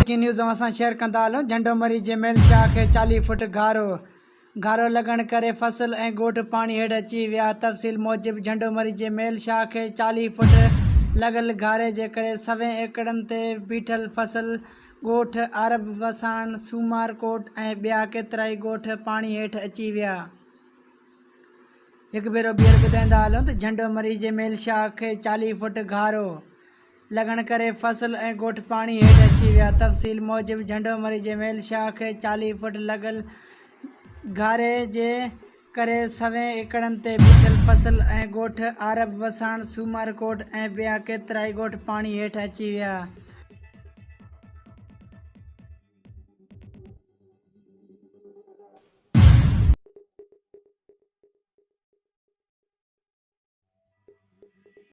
Breaking news असां share कंदा हलूं। झंडो मरी जे मेल शाह खे 40 फुट घारो लगण करे फसल ऐं ॻोठ पाणी हेठि अची विया। तफ़सील मूजिबि झंडो मरी जे मेल शाह खे 40 फुट लॻल घारे जे करे 100 एकड़नि ते बीठल फसल, ॻोठ आरब वसाण, सूमारकोट ऐं ॿिया केतिराई ॻोठ पाणी हेठि अची विया। हिकु भेरो ॿीहर ॿुधाईंदा हलूं त झंडो मरी जे मेल शाह खे 40 फुट घारो लगण करे फसल ऐं ॻोठ पाणी हेठि अची विया। तफ़सील मूजिबि झंडो मरी जे मेल शाह खे 40 फुट लॻल घारे जे करे 100 एकड़नि ते बीठल फसल ऐं ॻोठ आरब वसाण, सूमारकोट ऐं ॿिया केतिराई ॻोठ पाणी हेठि अची विया।